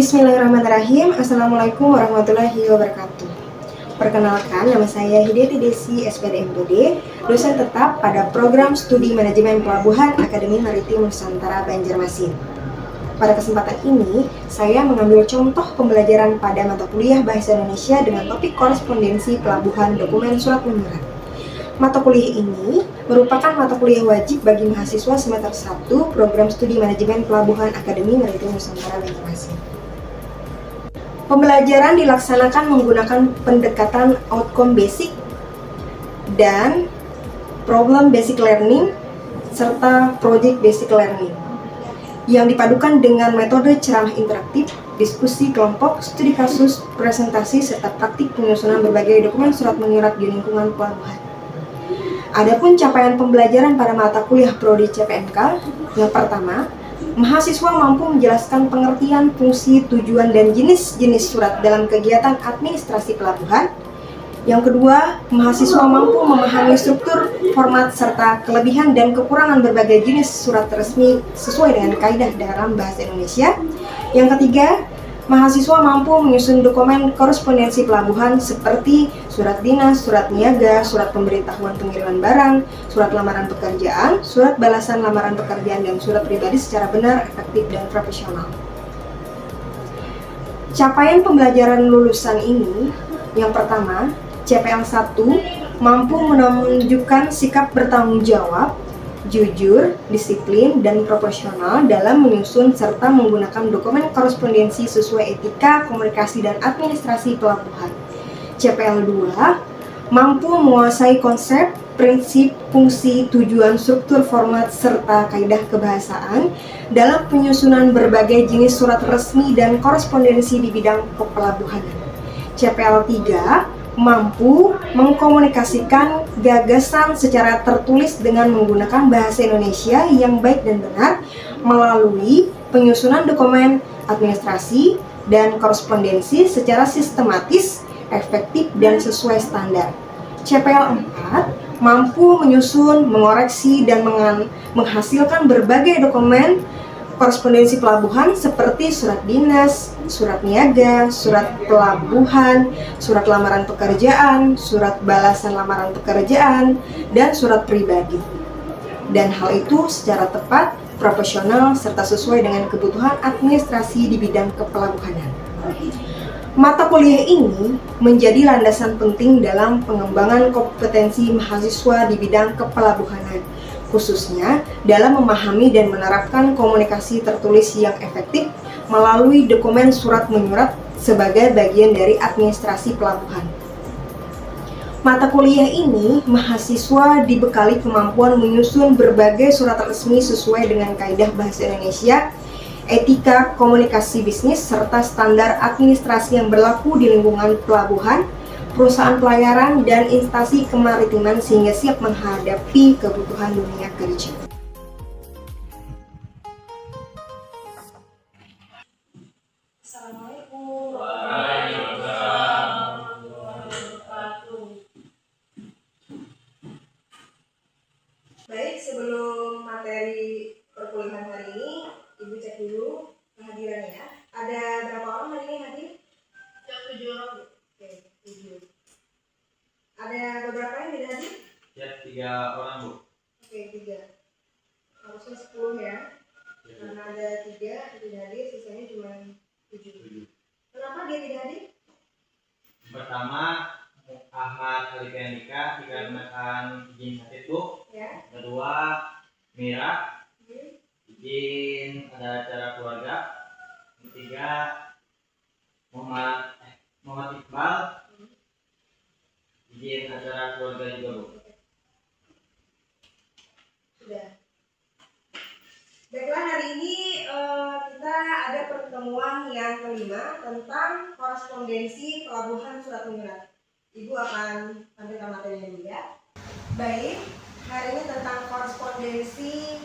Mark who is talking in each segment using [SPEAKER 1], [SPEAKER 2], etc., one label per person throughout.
[SPEAKER 1] Bismillahirrahmanirrahim. Assalamualaikum warahmatullahi wabarakatuh. Perkenalkan, nama saya Hidayati Desi, SPD MPD, dosen tetap pada Program Studi Manajemen Pelabuhan Akademi Maritim Nusantara Banjarmasin. Pada kesempatan ini, saya mengambil contoh pembelajaran pada mata kuliah Bahasa Indonesia dengan topik korespondensi pelabuhan dokumen surat menyurat. Mata kuliah ini merupakan mata kuliah wajib bagi mahasiswa semester 1 Program Studi Manajemen Pelabuhan Akademi Maritim Nusantara Banjarmasin. Pembelajaran dilaksanakan menggunakan pendekatan outcome basic dan problem basic learning serta project basic learning yang dipadukan dengan metode ceramah interaktif, diskusi kelompok, studi kasus, presentasi, serta praktik penyusunan berbagai dokumen surat menyurat di lingkungan pelabuhan. Adapun capaian pembelajaran pada mata kuliah Prodi CPNK, yang pertama, mahasiswa mampu menjelaskan pengertian, fungsi, tujuan, dan jenis-jenis surat dalam kegiatan administrasi pelabuhan. Yang kedua, mahasiswa mampu memahami struktur, format, serta kelebihan dan kekurangan berbagai jenis surat resmi sesuai dengan kaidah dalam bahasa Indonesia. Yang ketiga, mahasiswa mampu menyusun dokumen korespondensi pelabuhan seperti surat dinas, surat niaga, surat pemberitahuan pengiriman barang, surat lamaran pekerjaan, surat balasan lamaran pekerjaan, dan surat pribadi secara benar, efektif, dan profesional. Capaian pembelajaran lulusan ini, yang pertama, CPL 1 mampu menunjukkan sikap bertanggung jawab, jujur, disiplin, dan proporsional dalam menyusun serta menggunakan dokumen korespondensi sesuai etika, komunikasi, dan administrasi pelabuhan. CPL 2 mampu menguasai konsep, prinsip, fungsi, tujuan, struktur, format, serta kaidah kebahasaan dalam penyusunan berbagai jenis surat resmi dan korespondensi di bidang kepelabuhanan. CPL 3 mampu mengkomunikasikan gagasan secara tertulis dengan menggunakan bahasa Indonesia yang baik dan benar melalui penyusunan dokumen administrasi dan korespondensi secara sistematis, efektif, dan sesuai standar. CPL 4 mampu menyusun, mengoreksi, dan menghasilkan berbagai dokumen korespondensi pelabuhan seperti surat dinas, surat niaga, surat pelabuhan, surat lamaran pekerjaan, surat balasan lamaran pekerjaan, dan surat pribadi. Dan hal itu secara tepat, profesional, serta sesuai dengan kebutuhan administrasi di bidang kepelabuhanan. Mata kuliah ini menjadi landasan penting dalam pengembangan kompetensi mahasiswa di bidang kepelabuhanan, khususnya dalam memahami dan menerapkan komunikasi tertulis yang efektif melalui dokumen surat menyurat sebagai bagian dari administrasi pelabuhan. Mata kuliah ini, mahasiswa dibekali kemampuan menyusun berbagai surat resmi sesuai dengan kaidah bahasa Indonesia, etika komunikasi bisnis, serta standar administrasi yang berlaku di lingkungan pelabuhan, perusahaan pelayaran, dan instansi kemaritiman sehingga siap menghadapi kebutuhan dunia kerja. Assalamualaikum warahmatullahi wabarakatuh. Baik, sebelum materi perkuliahan hari ini, Ibu cek dulu kehadirannya. Ada berapa orang hari ini hadir? 7 orang. Oke, 7. Ada beberapa yang tidak hadir?
[SPEAKER 2] Ya, 3 orang, Bu.
[SPEAKER 1] Oke, 3. Harusnya 10 ya. Karena ada 3 yang tidak hadir, sisanya cuma 7. Kenapa dia tidak hadir?
[SPEAKER 2] Pertama, Ahmad Alika Andika dikarenakan izin sakit, Bu.
[SPEAKER 1] Ya.
[SPEAKER 2] Kedua, Mira izin ada acara keluarga. Ketiga, Muhammad Iqbal izin acara keluarga juga, Bu.
[SPEAKER 1] Sudah. Baiklah, hari ini kita ada pertemuan yang kelima tentang korespondensi pelabuhan surat menyurat. Ibu akan tampilkan materinya dulu ya. Baik, hari ini tentang korespondensi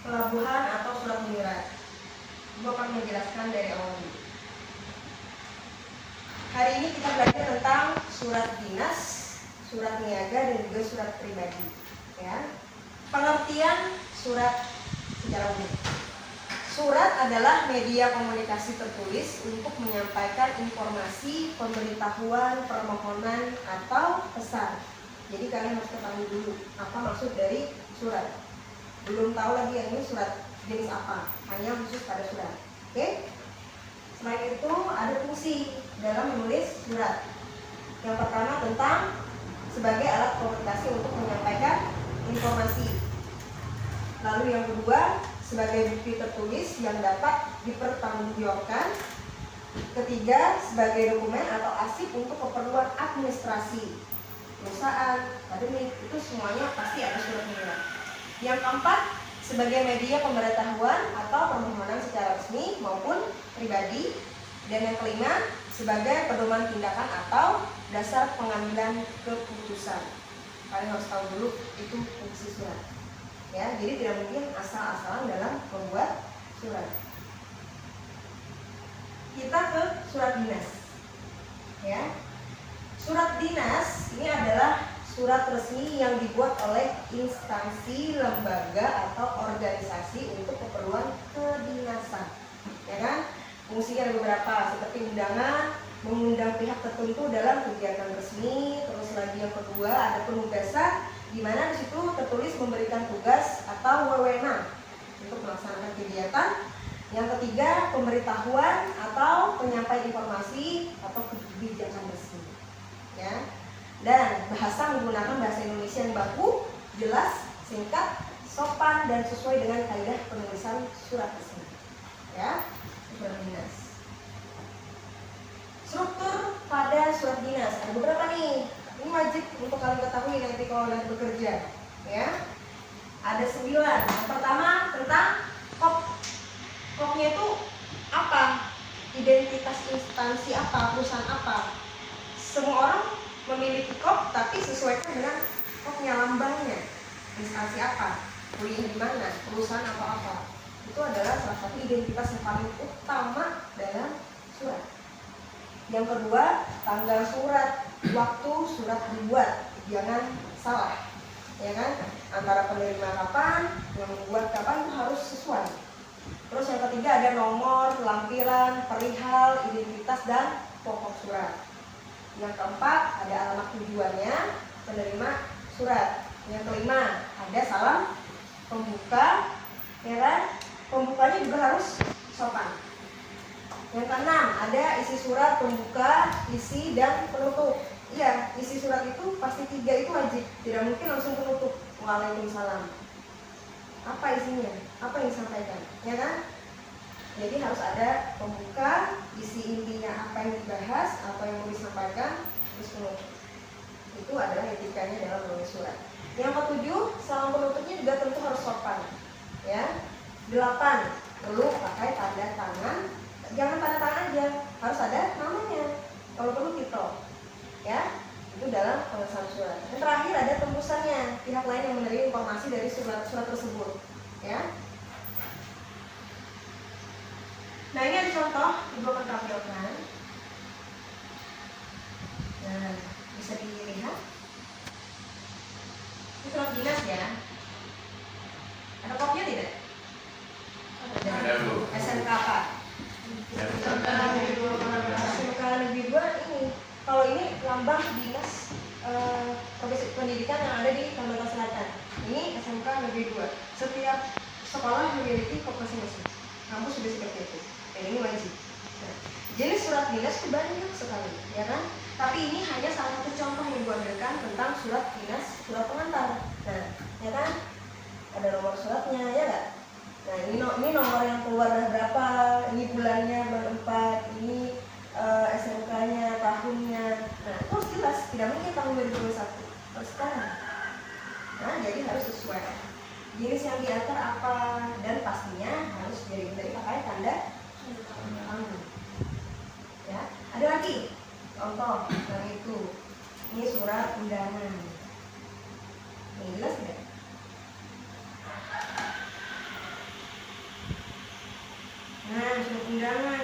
[SPEAKER 1] pelabuhan atau surat menyurat. Ibu akan menjelaskan dari awal dulu. Hari ini kita belajar tentang surat dinas, surat niaga, dan juga surat pribadi. Ya. Pengertian surat secara umum. surat adalah media komunikasi tertulis untuk menyampaikan informasi, pemberitahuan, permohonan, atau pesan. Jadi kalian harus ketahui dulu apa maksud dari surat. Belum tahu lagi yang ini surat jenis apa, hanya khusus pada surat. Oke? Selain itu ada fungsi dalam menulis surat. Yang pertama tentang sebagai alat komunikasi untuk menyampaikan informasi. Lalu yang kedua sebagai bukti tertulis yang dapat dipertanggungjawabkan. Ketiga sebagai dokumen atau arsip untuk keperluan administrasi, perusahaan, akademik, itu semuanya pasti ada surat menyurat. Yang keempat sebagai media pemberitahuan atau permohonan secara resmi maupun pribadi. Dan yang kelima sebagai pedoman tindakan atau dasar pengambilan keputusan. Kalian harus tahu dulu itu fungsi surat. Ya, jadi tidak mungkin asal-asalan dalam membuat surat. Kita ke surat dinas. Ya. Surat dinas ini adalah surat resmi yang dibuat oleh instansi, lembaga atau organisasi untuk keperluan kedinasan. Ya kan? Fungsinya ada beberapa seperti undangan, mengundang pihak tertentu dalam kegiatan resmi. Terus lagi yang kedua ada penugasan, di mana di situ tertulis memberikan tugas atau wewenang untuk melaksanakan kegiatan. Yang ketiga pemberitahuan atau penyampaian informasi atau kebijakan resmi. Ya. Dan bahasa menggunakan bahasa Indonesia yang baku, jelas, singkat, sopan dan sesuai dengan kaidah penulisan surat resmi. Ya. Surat dinas. Struktur pada surat dinas ada beberapa nih. Ini wajib untuk kalian ketahui nanti kalau kalian bekerja, ya. Ada 9. Yang pertama tentang kop. Kopnya itu apa? Identitas instansi apa? Perusahaan apa? Semua orang memiliki kop, tapi sesuaikan dengan kopnya, lambangnya. Instansi apa? Kuliah di mana? Perusahaan apa? Itu adalah salah satu identitas yang paling utama dalam surat. Yang kedua, tanggal surat, waktu surat dibuat, jangan salah, ya kan? Antara penerima kapan, yang membuat kapan itu harus sesuai. Terus yang ketiga ada nomor, lampiran, perihal, identitas dan pokok surat. Yang keempat ada alamat tujuannya, penerima surat. Yang kelima ada salam pembuka, ya kan? Pembukanya juga harus sopan. Yang keenam ada isi surat, pembuka, isi dan penutup. Iya, isi surat itu pasti 3 itu wajib, tidak mungkin langsung penutup. Waalaikumsalam. Apa isinya? Apa yang disampaikan? Ya kan? Jadi harus ada pembuka, isi intinya apa yang dibahas, apa yang mau disampaikan, terus penutup. Itu adalah etikanya dalam menulis surat. Yang ketujuh, salam penutupnya juga tentu harus sopan. Ya. 8. Perlu pakai tanda tangan. Jangan tanda tangan aja, harus ada namanya. Kalau perlu titel. Ya. Itu dalam pengesahan surat. Dan terakhir ada tembusannya, pihak lain yang menerima informasi dari surat tersebut. Ya. Nah, ini ada contoh, Ibu akan tampilkan. Nah, bisa dilihat. Ini surat dinas ya. Ada kopinya tidak?
[SPEAKER 3] Ada, Bu.
[SPEAKER 1] SMK apa? SMK Negeri 2 ini. Kalau ini lambang dinas profesi pendidikan yang ada di Kalimantan Selatan. Ini SMK Negeri 2. Setiap sekolah memiliki kop masing-masing. Kampus sudah seperti itu. Dan ini wajib. Nah, jenis surat dinas itu banyak sekali, ya kan? Tapi ini hanya salah satu contoh yang Ibu ambilkan tentang surat dinas, surat pengantar. Nah, ya kan? Ada nomor suratnya, ya nggak? Nah, ini nomor yang keluar berapa, ini bulannya bulan 4, ini SMK-nya, tahunnya. Nah, itu harus jelas, tidak mungkin tahun 2021. Harus sekarang. Nah, jadi harus sesuai. Jenis yang diantar apa, dan pastinya harus dari pakai tanda tangan. Ya, ada lagi contoh yang itu. Ini surat undangan. Ini jelas tidak? Nah, surat undangan.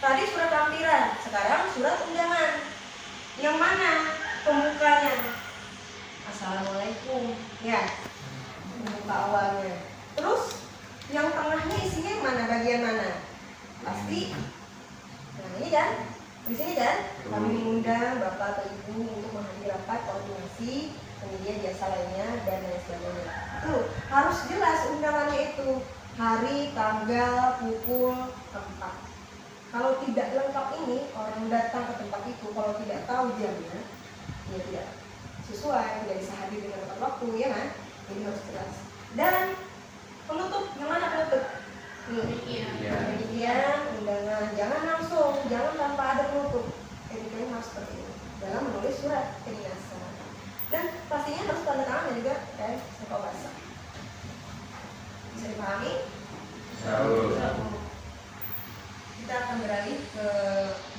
[SPEAKER 1] Tadi surat lampiran, sekarang surat undangan. Yang mana pembukanya? kan? Di sini kan? Kami mengundang Bapak atau Ibu untuk menghadiri rapat koordinasi penyedia jasa lainnya dan lain sebagainya. Itu harus jelas undangannya itu, hari, tanggal, pukul, tempat. Kalau tidak lengkap ini, orang datang ke tempat itu kalau tidak tahu jamnya, ya tidak sesuai, tidak bisa hadir dengan tepat waktu, ya kan? Jadi harus jelas. Dan penutup, yang mana penutup? Demikian undangan, jangan langsung, jangan tanpa ada penutup. Demikian harus seperti ini dalam menulis surat kedinasan. Dan pastinya harus tanda tangan dan juga stempel basah. Bisa dipahami? Kita akan beralih ke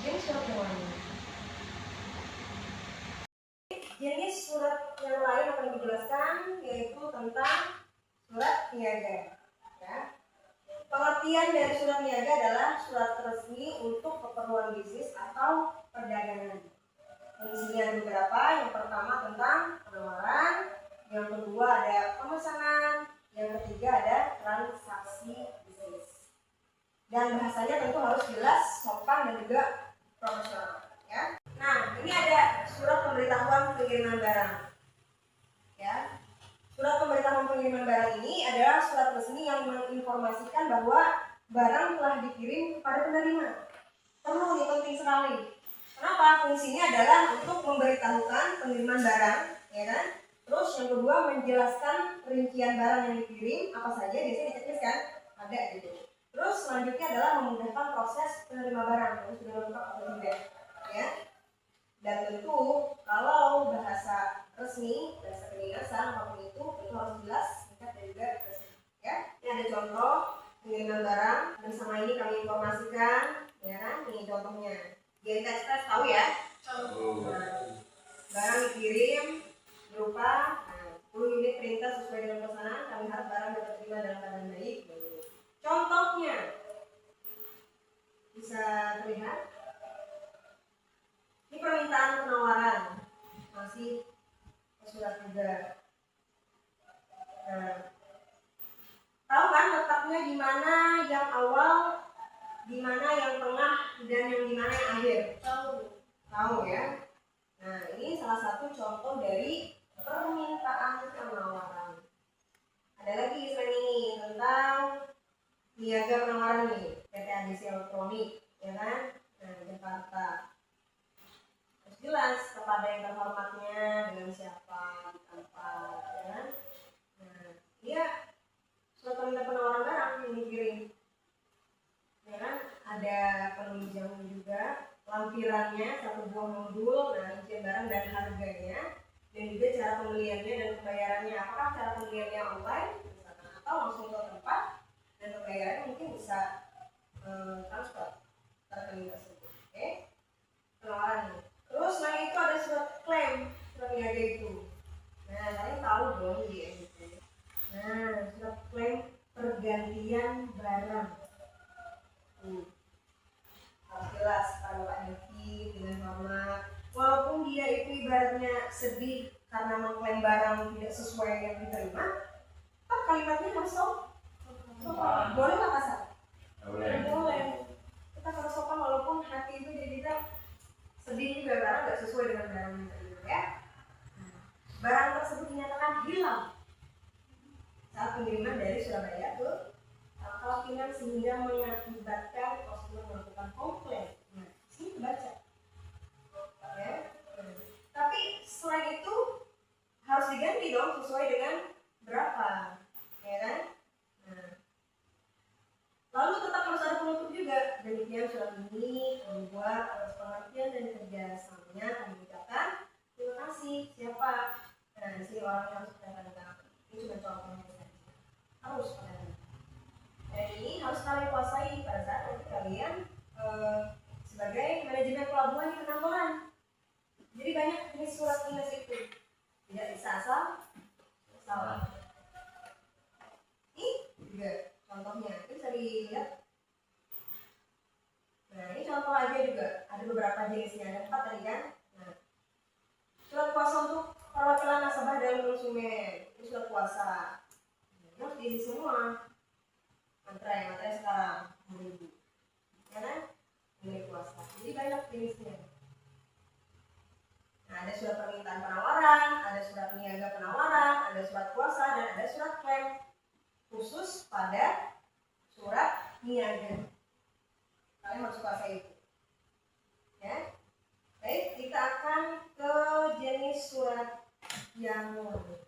[SPEAKER 1] jenis surat yang lain. Jenis surat yang lain akan dijelaskan yaitu tentang surat niaga. Ya. Pengertian dari surat niaga adalah surat resmi untuk keperluan bisnis atau perdagangan. Fungsinya ada beberapa. Yang pertama tentang penawaran, yang kedua ada pemesanan, yang ketiga ada transaksi bisnis. Dan bahasanya tentu harus jelas, sopan dan juga profesional. Ya. Nah, ini ada surat pemberitahuan pengiriman barang. Ya. Surat pemberitahuan pengiriman barang ini adalah surat resmi yang menginformasikan bahwa barang telah dikirim kepada penerima. Perlu nih, penting sekali. Kenapa? Fungsinya adalah untuk memberitahukan pengiriman barang, ya kan? Terus yang kedua menjelaskan rincian barang yang dikirim apa saja, biasanya diceklis kan? Ada gitu. Terus selanjutnya adalah memudahkan proses penerima barang, yang sudah lengkap atau tidak, ya. Dan tentu kalau bahasa resmi, bahasa kedinasan apapun itu harus jelas, singkat dan juga resmi. Ya, ini ada contoh pengiriman barang. Bersama ini kami informasikan, ya kan? Ini contohnya. GNT Express tahu ya? Nah, barang dikirim berupa 10 unit printer sesuai dengan pesanan. Kami harap barang dapat terima dalam keadaan baik. Contohnya bisa terlihat. Ini permintaan penawaran, masih surat juga. Nah, tahu kan letaknya di mana yang awal, di mana yang tengah, dan yang di mana yang akhir? Tahu ya. Nah, ini salah satu contoh dari permintaan penawaran. Ada lagi selain ini tentang niaga penawaran nih, PT ADC Elektronik, ya kan? Nah, Jakarta. Jelas kepada yang terhormatnya dengan siapa di tempat, ya kan? Nah, dia surat permintaan penawaran barang yang dikirim, ya kan? Ada penunjang juga, lampirannya, satu buah modul, nah rincian barang dan harganya, dan juga cara pembeliannya dan pembayarannya. Apakah cara pembeliannya online, misalkan, atau langsung ke tempat, dan pembayarannya mungkin bisa transfer ke rekening tersebut. Oke, penawaran ini. Terus selain itu ada surat klaim, surat niaga itu. Nah, kalian tahu dong di NIP. Nah, surat klaim pergantian barang. Harus jelas pada Pak Devi dengan hormat. Walaupun dia itu ibaratnya sedih karena mengklaim barang tidak sesuai yang diterima, kan kalimatnya harus sopan. Boleh nggak kasar? Boleh. Kita harus sopan walaupun hati itu jadi kita sedih juga barang nggak sesuai dengan barang yang terima, ya. Barang tersebut dinyatakan hilang saat pengiriman dari Surabaya ke Pangkal Pinang sehingga mengakibatkan konsumen melakukan komplain. Nah, sini baca. Ya. Tapi selain itu harus diganti dong sesuai dengan berapa, ya kan? Nah. Lalu tetap harus ada penutup juga. Demikian surat ini membuat atas pengertian dan kerjasamanya kami ucapkan terima kasih. Siapa? Nah, di sini orang yang harus tanda tangan. Ini cuma contohnya saja. Harus tanda tangan. Dan ini harus kalian kuasai pada saat nanti kalian sebagai manajemen pelabuhan di penanggulan. Jadi banyak jenis surat tugas itu. Tidak bisa asal salah. Ini juga contohnya, itu bisa dilihat. Nah, ini contoh aja juga. Ada beberapa jenisnya, ada 4 tadi kan. Nah, surat kuasa untuk perwakilan nasabah dalam konsumen. Ini surat kuasa. Ini harus diisi semua. Materai sekarang. Ya kan? milik kuasa. Jadi banyak jenisnya. Nah, ada surat permintaan penawaran, ada surat niaga penawaran, ada surat kuasa, dan ada surat klaim. Khusus pada surat niaga. Kalian harus kuasai itu. Ya. Baik, kita akan ke jenis surat yang lain.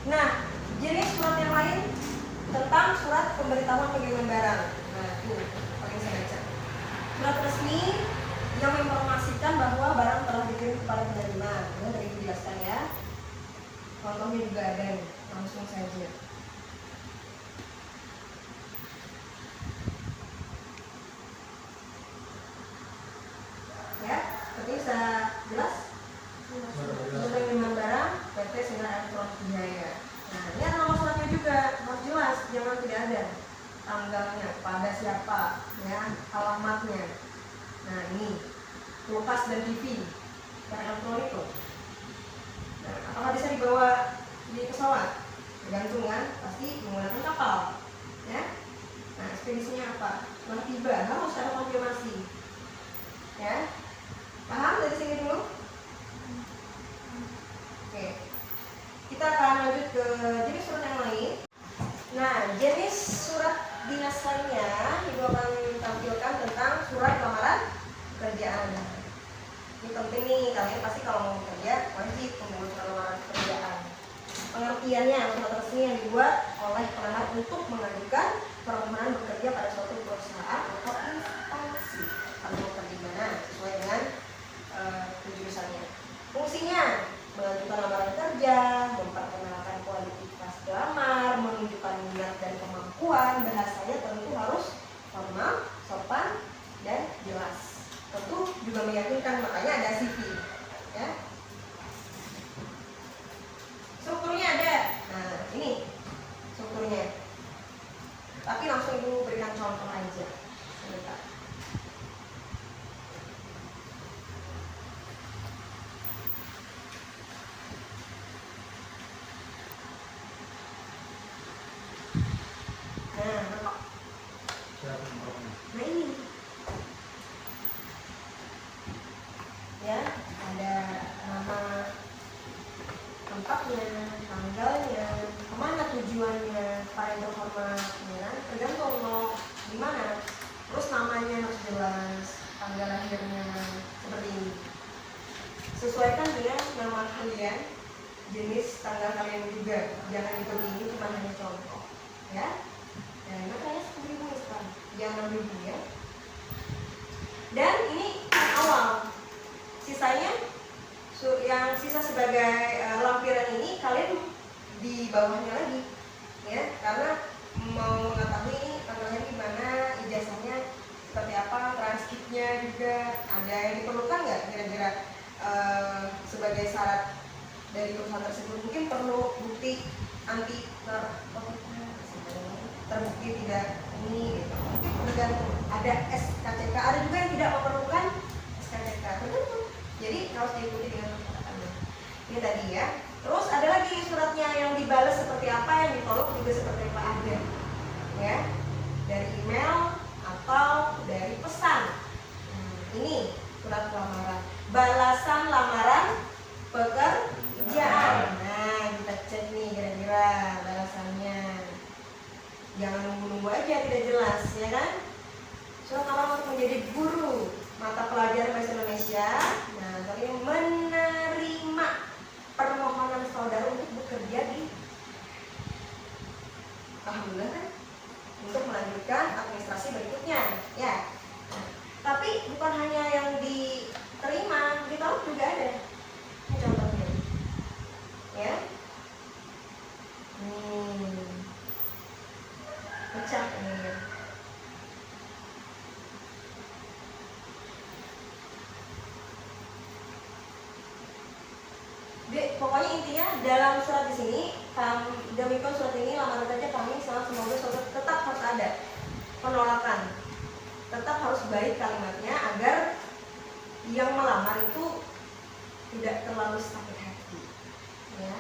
[SPEAKER 1] Nah, jenis surat yang lain tentang surat pemberitahuan pengiriman barang. Nah, itu paling saya baca. Surat resmi yang menginformasikan bahwa barang telah dikirim kepada penerima. Ini tadi dijelaskan ya. Contohnya juga ada nih, langsung saja. Ya, seperti bisa jelas? Pengiriman barang PT Sinar Elektronik Jaya. Nah, ini ada nomor suratnya juga, harus jelas, jangan tidak ada tanggalnya, pada siapa, ya, alamatnya. Nah, ini kulkas dan TV barang elektronik tuh. Nah, apakah bisa dibawa di pesawat? Tergantung kan, pasti menggunakan kapal, ya. Nah, ekspedisinya apa? Setelah tiba harus ada konfirmasi, ya. Paham dari sini dulu? Oke, kita akan lanjut ke jenis surat yang lain. Nah, jenis surat dinas lainnya Ibu akan tampilkan tentang surat lamaran pekerjaan. Ini penting nih, kalian pasti kalau mau bekerja wajib membuat surat lamaran pekerjaan. Pengertiannya surat resmi yang dibuat oleh pelamar untuk mengajukan permohonan bekerja pada suatu perusahaan atau instansi. Kalau mau kerja di mana sesuai dengan jurusannya. Fungsinya mengajukan lamaran kerja, memperkenalkan kualifikasi pelamar, menunjukkan minat dan kemampuan. Bahasanya tentu harus formal, sopan, dan jelas. Tentu juga meyakinkan, makanya ada CV, ya. Strukturnya ada. Nah, ini strukturnya. Tapi langsung Ibu berikan contoh aja. Sebentar. Nah ini ya, ada nama tempatnya, tanggalnya, kemana tujuannya, para terhormat, ya, tergantung mau di mana. Terus namanya harus jelas, tanggal lahirnya seperti ini. Sesuaikan dengan nama kalian, jenis tanggal kalian juga. Jangan ikuti ini, cuma hanya contoh, ya. Nah, makanya 10.000 sekarang, jangan 6.000 ya. Dan ini awal, sisanya yang sisa sebagai lampiran ini kalian di bawahnya lagi, ya, karena mau mengetahui ini tanggalnya gimana, ijazahnya seperti apa, transkripnya juga ada yang diperlukan nggak kira-kira sebagai syarat dari perusahaan tersebut. Mungkin perlu bukti anti narkotika, terbukti tidak ini, gitu. Mungkin tergantung, ada SKCK, ada juga yang tidak memerlukan SKCK, tergantung. Jadi harus diikuti dengan kata-katanya. Ini tadi ya. Terus ada lagi suratnya yang dibalas seperti apa, yang ditolak juga seperti apa ada, ya, dari email atau dari pesan. Ini surat lamaran, balasan lamaran pekerjaan. Nah, kita cek nih kira-kira balasannya. Jangan nunggu-nunggu aja tidak jelas, ya kan? Surat lamaran untuk menjadi guru mata pelajaran bahasa Indonesia. Nah, kalian menerima permohonan saudara untuk bekerja di, alhamdulillah kan, untuk melanjutkan administrasi berikutnya, ya. Nah, tapi bukan hanya yang diterima, ditolak juga ada. Ini contohnya, ya. Pecah ini ya. Pokoknya intinya dalam surat di sini, demikian surat ini lamaran kerja kami sangat semoga saudara tetap harus ada penolakan, tetap harus baik kalimatnya agar yang melamar itu tidak terlalu sakit hati, ya.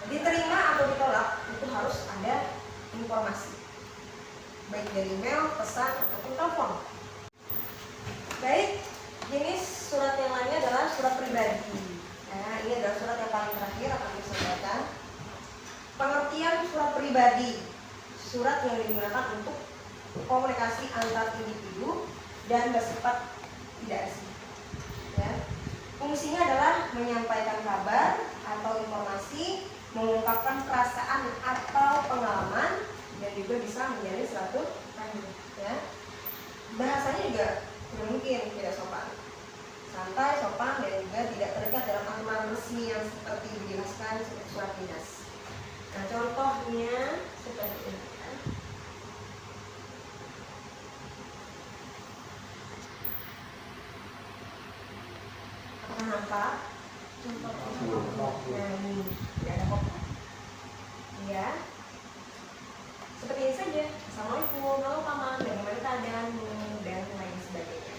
[SPEAKER 1] Diterima atau ditolak itu harus ada informasi. baik dari email, pesan, ataupun telepon. Baik, jenis surat yang lainnya adalah surat pribadi. Nah, ini adalah surat yang paling terakhir akan disampaikan. Pengertian surat pribadi, surat yang digunakan untuk komunikasi antar individu dan bersifat tidak resmi. Ya. Fungsinya adalah menyampaikan kabar atau informasi, mengungkapkan perasaan atau pengalaman, dan juga bisa menjadi suatu tanda. Ya. Bahasanya juga tidak mungkin tidak sopan, santai, sopan, dan juga tidak terikat dalam aturan resmi yang seperti dijelaskan seperti surat dinas. Nah, contohnya seperti ini. Nampak? Nah, ini tidak ada kotak. Ya, seperti ini saja. Assalamualaikum, halo paman, bagaimana keadaanmu, dan lain sebagainya.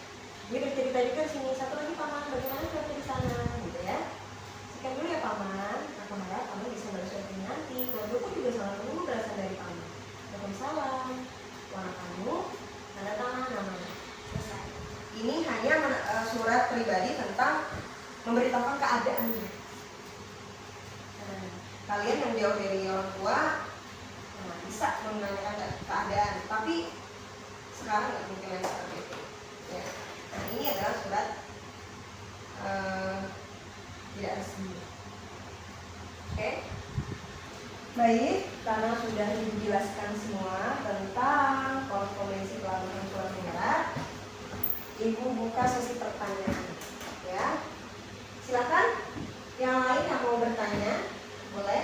[SPEAKER 1] Dia bercerita juga di sini. Satu lagi paman, bagaimana cuaca di sana, gitu ya. Sekian dulu ya paman. Aku harap kamu bisa balas surat ini nanti. Keluarga pun juga sangat menunggu balasan dari paman. Waalaikumsalam. Warna kamu, tanda tangan, namanya. Selesai. Ini hanya surat pribadi tentang memberitahukan keadaannya. Kalian yang jauh dari orang tua bisa menanyakan keadaan, tapi sekarang nggak mungkin lagi seperti itu. Ya. Nah, ini adalah surat tidak resmi. Oke, baik, karena sudah dijelaskan semua tentang korespondensi pelabuhan surat menyurat, Ibu buka sesi pertanyaan. Ya, silakan. Yang lain yang mau bertanya, boleh.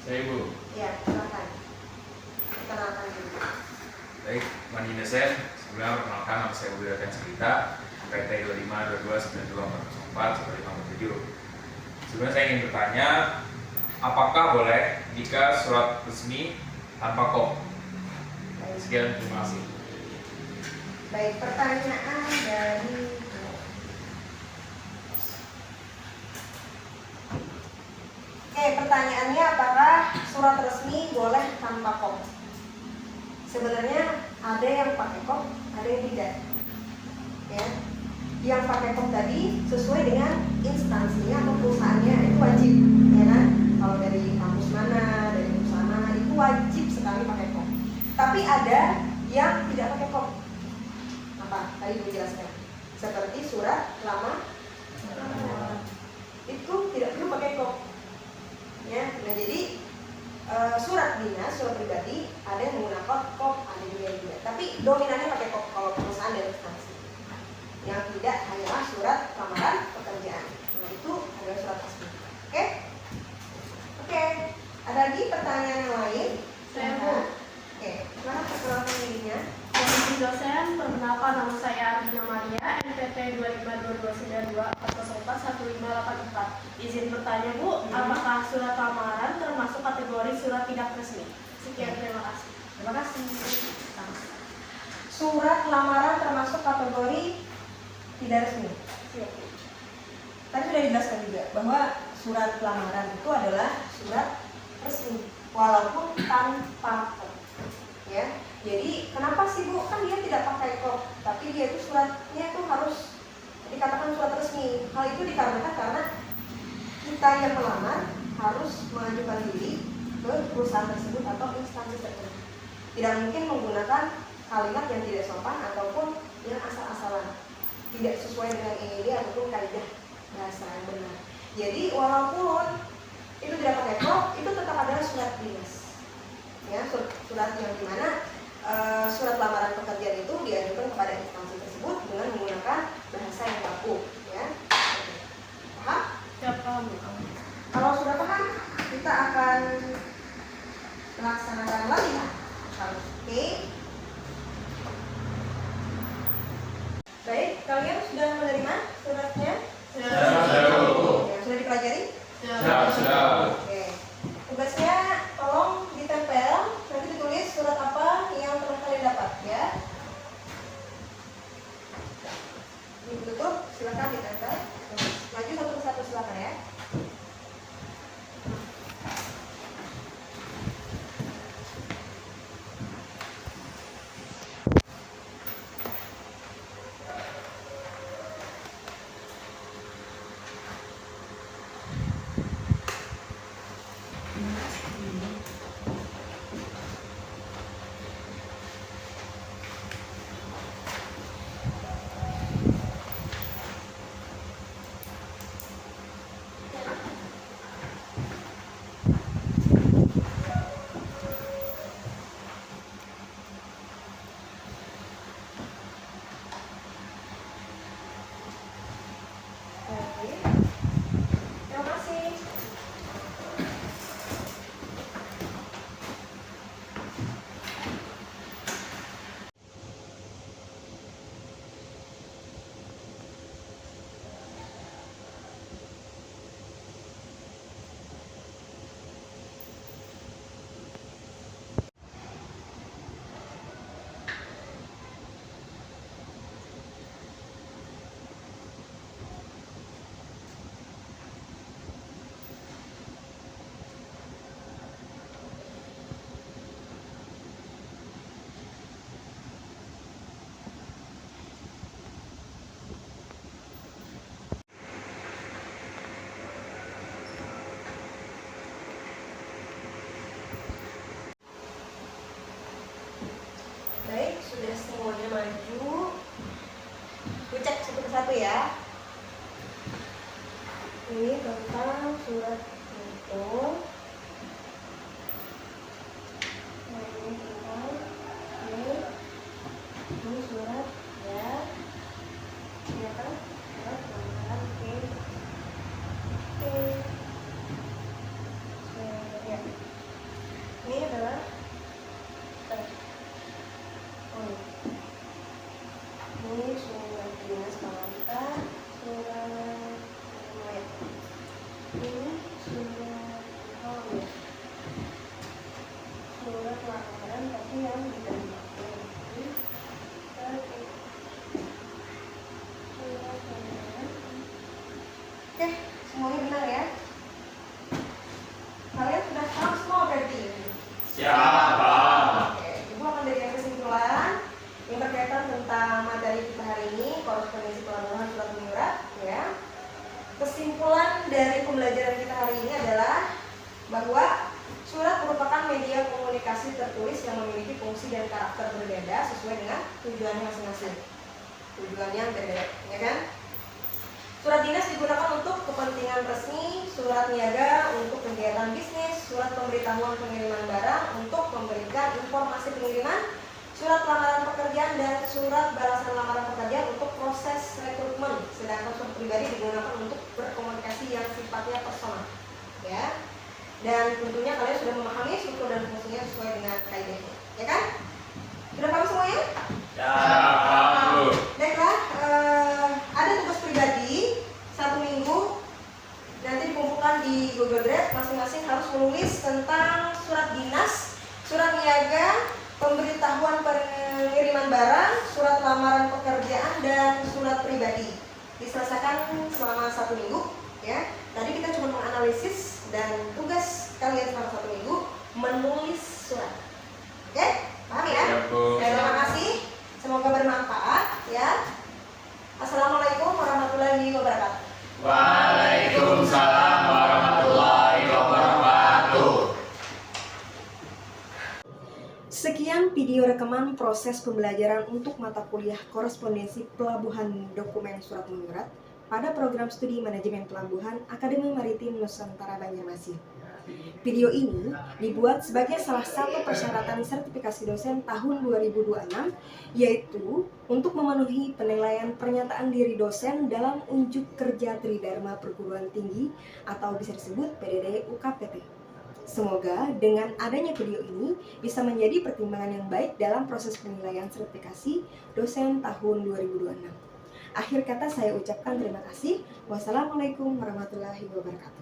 [SPEAKER 3] Saya Ibu.
[SPEAKER 1] Ya, silakan. Perkenalkan dulu.
[SPEAKER 3] Baik, Mani Innocent. Sebelumnya perkenalkan nama saya Budi Raden Cerita, PT 252292941547. Sebelumnya saya ingin bertanya, apakah boleh jika surat resmi tanpa kop? Sekian, terima kasih.
[SPEAKER 1] Baik, pertanyaan dari pertanyaannya apakah surat resmi boleh tanpa kop? Sebenarnya ada yang pakai kop, ada yang tidak. Ya, yang pakai kop tadi sesuai dengan instansinya atau perusahaannya itu wajib, ya kan? Kalau dari kampus mana, dari perusahaan mana itu wajib sekali pakai kop. Tapi ada yang tidak pakai kop. Apa? Tadi dijelaskan. Seperti surat lamaran itu tidak perlu pakai kop. Ya, nah jadi surat dinas, surat pribadi ada yang menggunakan kop, ada juga yang tidak. Tapi dominannya pakai kop kalau perusahaan dan instansi. Yang tidak hanyalah surat lamaran pekerjaan. Nah itu adalah surat resmi. Oke? Oke. Ada lagi pertanyaan yang lain?
[SPEAKER 4] Saya Bu.
[SPEAKER 1] Oke. Mana perkenalkan dirinya?
[SPEAKER 4] Komisi dosen, perkenalkan nama saya Ardina Maria, NPT 252292-404-1584. Izin bertanya Bu, apakah surat lamaran termasuk kategori surat tidak resmi? Sekian, terima kasih.
[SPEAKER 1] Terima kasih. Surat lamaran termasuk kategori tidak resmi.
[SPEAKER 4] Siap.
[SPEAKER 1] Tadi sudah dijelaskan juga bahwa surat lamaran itu adalah surat resmi walaupun tanpa kop. Ya, jadi kenapa sih Bu? Kan dia tidak pakai kop, tapi dia itu suratnya itu harus dikatakan surat resmi. Hal itu dikarenakan karena kita yang melamar harus mengajukan diri ke perusahaan tersebut atau instansi tertentu. Tidak mungkin menggunakan kalimat yang tidak sopan ataupun yang asal-asalan, tidak sesuai dengan IED ataupun kaidah bahasa yang benar. Jadi walaupun itu tidak pakai kop, itu tetap adalah surat dinas. Ya, surat yang dimana surat lamaran pekerjaan itu diajukan kepada instansi tersebut dengan menggunakan bahasa yang baku. Ya, paham?
[SPEAKER 4] Siap, paham.
[SPEAKER 1] Kalau sudah paham, kita akan melaksanakan latihan. Oke. Baik, kalian sudah menerima suratnya? Sudah dipelajari?
[SPEAKER 3] Sudah.
[SPEAKER 1] Oke. Tugasnya tolong ditempel, nanti ditulis surat apa yang telah kalian dapat, ya. Ini tutup, silakan ditempel. Maju satu persatu silakan ya. Ini tentang surat itu. Nah, ini tentang ini surat ya. Ini kan surat lamaran oke. Ya. Ini adalah ini surat dinas Palanta, surat ini surat lamaran tapi yang diterima. Oke, semuanya benar ya? Kalian sudah tahu semua berarti?
[SPEAKER 3] Siapa?
[SPEAKER 1] Oke, Ibu akan berikan kesimpulan yang berkaitan tentang materi kita hari ini, korespondensi pelabuhan surat menyurat ya. Kesimpulan dari pembelajaran kita hari ini adalah bahwa surat merupakan media komunikasi tertulis yang memiliki fungsi dan karakter berbeda sesuai dengan tujuannya masing-masing. Tujuannya berbeda, ya kan? Surat dinas digunakan untuk kepentingan resmi, surat niaga untuk kegiatan bisnis, surat pemberitahuan pengiriman barang untuk memberikan informasi pengiriman, surat lamaran pekerjaan dan surat balasan lamaran pekerjaan untuk proses rekrutmen. Sedangkan surat pribadi digunakan untuk berkomunikasi yang sifatnya personal, ya. Dan tentunya kalian sudah memahami struktur dan fungsinya sesuai dengan kaidahnya, ya kan? Sudah paham semuanya?
[SPEAKER 3] Ya, Bu.
[SPEAKER 1] Baiklah, ada tugas pribadi 1 minggu nanti dikumpulkan di Google Drive. Masing-masing harus menulis tentang surat dinas, surat niaga, pemberitahuan pengiriman barang, surat lamaran pekerjaan dan surat pribadi. Diselesaikan selama 1 minggu, ya. Tadi kita cuma menganalisis dan tugas kalian selama 1 minggu menulis surat. Oke, paham ya?
[SPEAKER 3] Ya, Bu.
[SPEAKER 1] Terima kasih. Semoga bermanfaat ya. Assalamualaikum warahmatullahi wabarakatuh.
[SPEAKER 3] Waalaikumsalam warahmatullahi wabarakatuh.
[SPEAKER 1] Sekian video rekaman proses pembelajaran untuk mata kuliah korespondensi pelabuhan dokumen surat menyurat pada program studi manajemen pelabuhan Akademi Maritim Nusantara Banjarmasin. Video ini dibuat sebagai salah satu persyaratan sertifikasi dosen tahun 2026, yaitu untuk memenuhi penilaian pernyataan diri dosen dalam unjuk kerja Tridharma Perguruan Tinggi atau bisa disebut PDD UKPT. Semoga dengan adanya video ini bisa menjadi pertimbangan yang baik dalam proses penilaian sertifikasi dosen tahun 2026. Akhir kata saya ucapkan terima kasih. Wassalamualaikum warahmatullahi wabarakatuh.